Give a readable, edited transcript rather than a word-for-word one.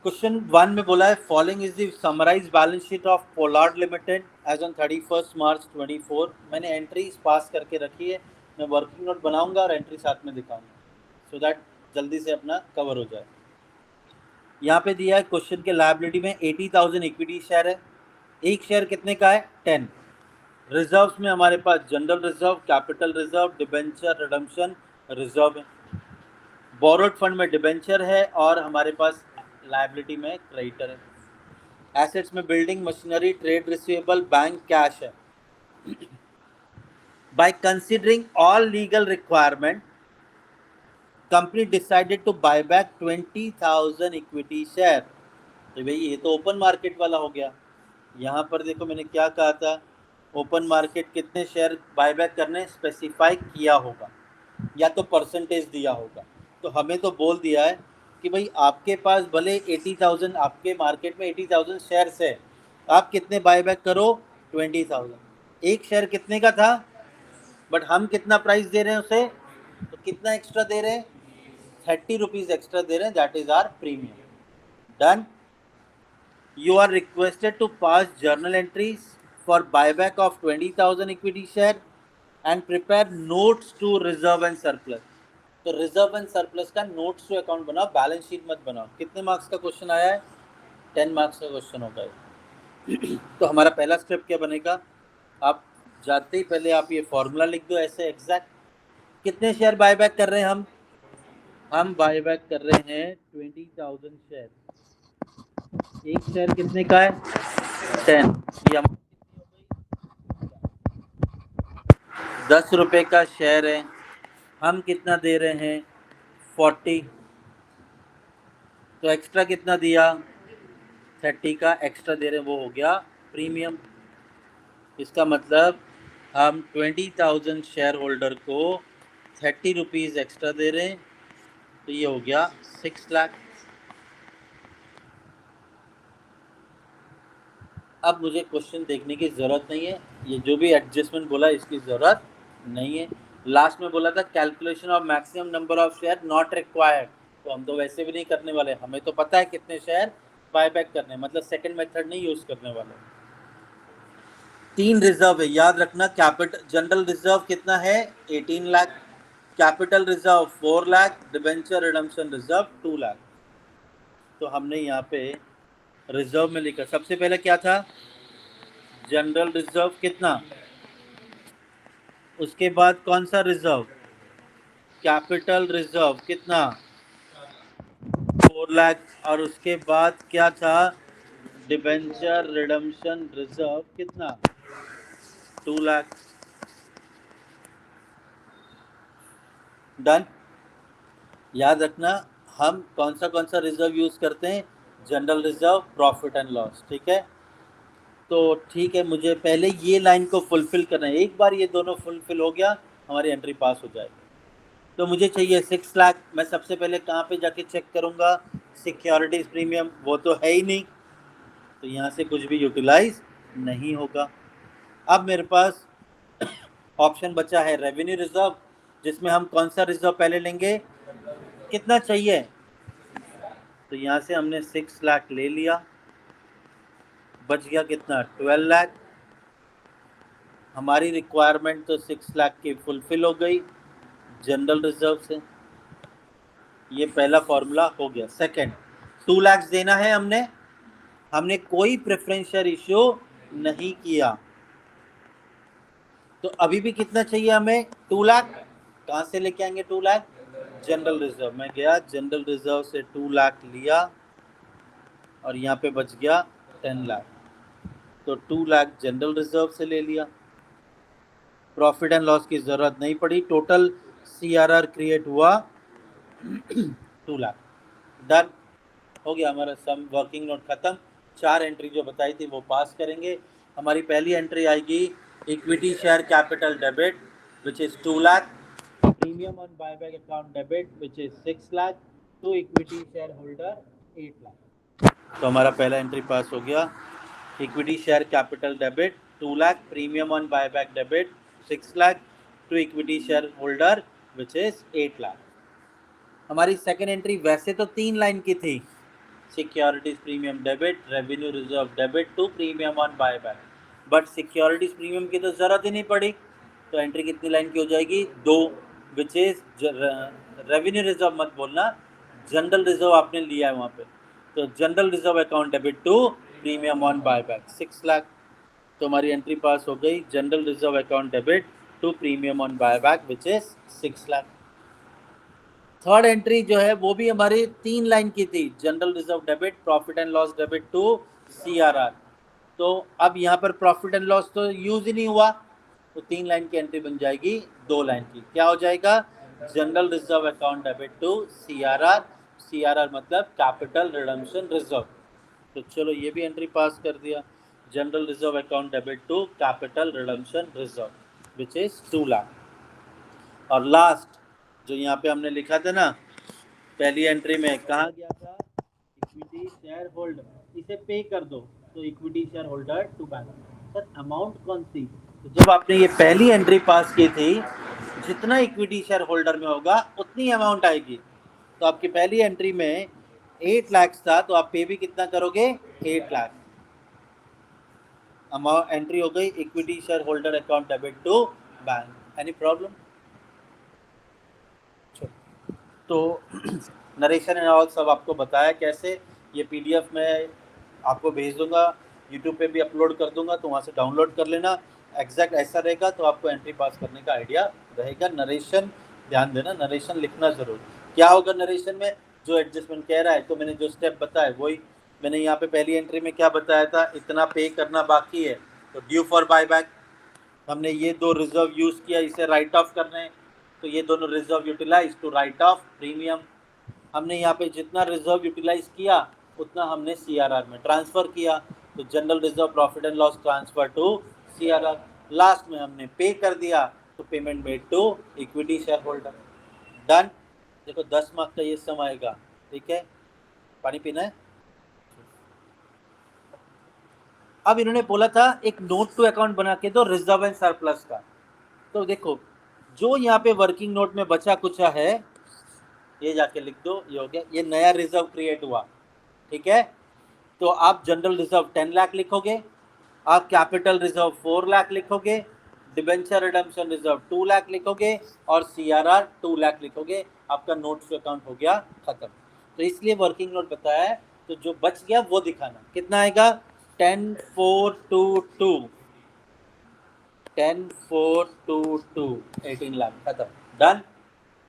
Question 1 में बोला है following is the summarise balance sheet of Pollard limited as on 31 March 24। मैंने entries pass करके रखी है, मैं वर्किंग नोट बनाऊंगा और एंट्री साथ में दिखाऊंगा सो दैट जल्दी से अपना कवर हो जाए। यहाँ पे दिया है क्वेश्चन के लायबिलिटी में 80,000 इक्विटी शेयर है। एक शेयर कितने का है? 10। रिजर्व्स में हमारे पास general reserve, capital reserve, debenture, redemption reserve है। बोरोड फंड में डिबेंचर है और हमारे पास लायबिलिटी में क्रेडिटर है। एसेट्स में building, machinery, trade receivable, bank cash है। By considering all legal requirement company decided to buy back 20,000 equity share. तो भाई ये तो ओपन मार्केट वाला हो गया। यहाँ पर देखो मैंने क्या कहा था, ओपन मार्केट कितने शेयर बायबैक करने स्पेसिफाई किया होगा या तो परसेंटेज दिया होगा। तो हमें तो बोल दिया है कि भाई आपके पास भले 80,000, आपके मार्केट में 80,000 शेयर्स है, आप कितने बायबैक करो? 20,000। एक शेयर कितने का था, बट हम कितना प्राइस दे रहे हैं उसे, तो कितना एक्स्ट्रा दे रहे हैं? 30 रुपीज़ एक्स्ट्रा दे रहे हैं, that is are premium. Done. You are requested to pass journal entries for buyback of 20,000 equity share and prepare notes to reserve and surplus। तो रिजर्व एंड सरप्लस का नोट्स टू अकाउंट बनाओ, balance sheet मत बनाओ। कितने marks का question आया है? 10 marks का क्वेश्चन होगा ये। तो हमारा पहला स्टेप क्या बनेगा, आप जाते ही पहले आप ये फॉर्मूला लिख दो ऐसे एग्जैक्ट। कितने शेयर बायबैक कर रहे हैं हम बायबैक कर रहे हैं 20,000 शेयर। एक शेयर कितने का है? 10। ये हम 10 रुपए का शेयर है, हम कितना दे रहे हैं? 40। तो एक्स्ट्रा कितना दिया? 30 का एक्स्ट्रा दे रहे हैं, वो हो गया प्रीमियम। इसका मतलब हम 20,000 शेयर होल्डर को 30 रुपीज़ एक्स्ट्रा दे रहे हैं, तो ये हो गया 6 लाख। अब मुझे क्वेश्चन देखने की ज़रूरत नहीं है, ये जो भी एडजस्टमेंट बोला इसकी ज़रूरत नहीं है। लास्ट में बोला था calculation of maximum number of share not required, तो हम तो वैसे भी नहीं करने वाले, हमें तो पता है कितने शेयर बायबैक करने, मतलब सेकंड मेथड नहीं यूज़ करने वाले। 3 रिजर्व है, याद रखना। कैपिटल जनरल रिजर्व कितना है? 18 lakh. Capital reserve 4 lakh. Debenture redemption reserve 2 lakh. तो हमने यहाँ पे रिजर्व में लिखा, सबसे पहले क्या था? जनरल रिजर्व कितना, उसके बाद कौन सा रिजर्व? कैपिटल रिजर्व कितना? 4 लाख। और उसके बाद क्या था? डिबेंचर रिडम्पशन रिजर्व कितना? 2 लाख। डन। याद रखना हम कौन सा रिजर्व यूज करते हैं? General reserve, profit and loss. ठीक है, तो ठीक है, मुझे पहले ये लाइन को फुलफिल करना है। एक बार ये दोनों फुलफिल हो गया, हमारी एंट्री पास हो जाएगी। तो मुझे चाहिए 6 लाख। मैं सबसे पहले कहाँ पे जाके चेक करूँगा? सिक्योरिटीज प्रीमियम, वो तो है ही नहीं, तो यहाँ से कुछ भी यूटिलाइज नहीं होगा। अब मेरे पास ऑप्शन बचा है रेवेन्यू रिजर्व, जिसमें हम कौन सा रिजर्व पहले लेंगे? कितना चाहिए? तो यहाँ से हमने 6 लाख ले लिया, बच गया कितना? 12 लाख। हमारी रिक्वायरमेंट तो 6 लाख की फुलफिल हो गई जनरल रिजर्व से। ये पहला फॉर्मूला हो गया। सेकंड, 2 लाख देना है हमने, हमने कोई प्रेफरेंशियल इश्यू नहीं किया, तो अभी भी कितना चाहिए हमें? 2 लाख। कहाँ से लेके आएंगे 2 लाख? General reserve. मैं गया जनरल रिजर्व से 2 लाख लिया और यहाँ पे बच गया 10 लाख, तो 2 लाख जनरल रिजर्व से ले लिया। प्रॉफिट एंड लॉस की ज़रूरत नहीं पड़ी। टोटल CRR क्रिएट हुआ 2 लाख। डन हो गया हमारा सम, वर्किंग नोट खत्म। 4 एंट्री जो बताई थी वो पास करेंगे। हमारी पहली एंट्री आएगी equity share capital debit which is 2 lakh, premium on buyback account debit which is 6 lakh, to equity share holder 8 lakh. तो हमारा पहला एंट्री पास हो गया। Equity share capital debit 2 lakh, premium on buyback debit 6 lakh, to equity share holder which is 8 lakh. हमारी second entry वैसे तो 3 line की थी, securities premium debit, revenue reserve debit to premium on buyback. But securities premium की तो जरूरत ही नहीं पड़ी, तो एंट्री कितनी लाइन की हो जाएगी? 2, विच इज रेवेन्यू रिजर्व मत बोलना, जनरल रिजर्व आपने लिया है वहाँ पे, तो general reserve account debit to premium on buyback 6 lakh. तो हमारी एंट्री पास हो गई, general reserve account debit to premium on buyback which is 6 lakh. Third entry जो है वो भी हमारी 3 लाइन की थी, general reserve debit profit and loss debit to CRR. तो अब यहाँ पर प्रॉफिट एंड लॉस तो यूज ही नहीं हुआ, तो 3 लाइन की एंट्री बन जाएगी 2 लाइन की। क्या हो जाएगा? General reserve account debit to CRR, CRR मतलब कैपिटल रिडम्पशन रिजर्व। तो चलो ये भी एंट्री पास कर दिया, general reserve account debit to capital redemption reserve which is 2 lakh. और लास्ट जो यहाँ पे हमने लिखा था ना पहली एंट्री में, कहा गया था? इक्विटी शेयर होल्डर, इसे पे कर दो, तो equity share holder to bank. Sir amount कौन सी? तो जब आपने ये पहली एंट्री पास की थी, जितना इक्विटी शेयर होल्डर में होगा उतनी अमाउंट आएगी। तो आपकी पहली एंट्री में 8 लाख था, तो आप पे भी कितना करोगे? 8 लाख। अमाउंट एंट्री हो गई equity share holder account debit to bank. Any problem? तो नरेशन एंड ऑल सब आपको बताया कैसे। ये पीडीएफ में आपको भेज दूंगा, यूट्यूब पे भी अपलोड कर दूंगा, तो वहाँ से डाउनलोड कर लेना। एग्जैक्ट ऐसा रहेगा तो आपको एंट्री पास करने का आइडिया रहेगा। नरेशन ध्यान देना, नरेशन लिखना ज़रूर। क्या होगा नरेशन में? जो एडजस्टमेंट कह रहा है, तो मैंने जो स्टेप बताया वही मैंने यहाँ पे पहली एंट्री में क्या बताया था, इतना पे करना बाकी है, तो ड्यू फॉर बायबैक। हमने ये 2 रिजर्व यूज़ किया, इसे राइट ऑफ करना है, तो ये दोनों reserve utilise to write off premium. हमने यहाँ पे जितना रिजर्व यूटिलाइज किया उतना हमने सीआरआर में ट्रांसफ़र किया, तो general reserve profit and loss transfer to CRR. Last में हमने पे कर दिया, तो payment made to equity share holder. Done. देखो 10 मार्क्स का ये सम आएगा, ठीक है। पानी पीना है। अब इन्होंने बोला था एक नोट टू अकाउंट बना के दो रिजर्व एंड सरप्लस का। तो देखो जो यहाँ पे वर्किंग नोट में बचा कुचा है ये जाके लिख दो, ये हो गया, ये नया रिजर्व क्रिएट हुआ, ठीक है। तो आप जनरल रिजर्व 10 लाख लिखोगे, आप कैपिटल रिजर्व 4 लाख लिखोगे, डिबेंचर रिडम्पशन रिजर्व 2 लाख लिखोगे और सीआरआर 2 लाख लिखोगे, आपका नोट्स टू अकाउंट हो गया खत्म। तो इसलिए वर्किंग नोट बताया है, तो जो बच गया वो दिखाना। कितना आएगा? 10,422 10,422 18 लाख खत्म। डन।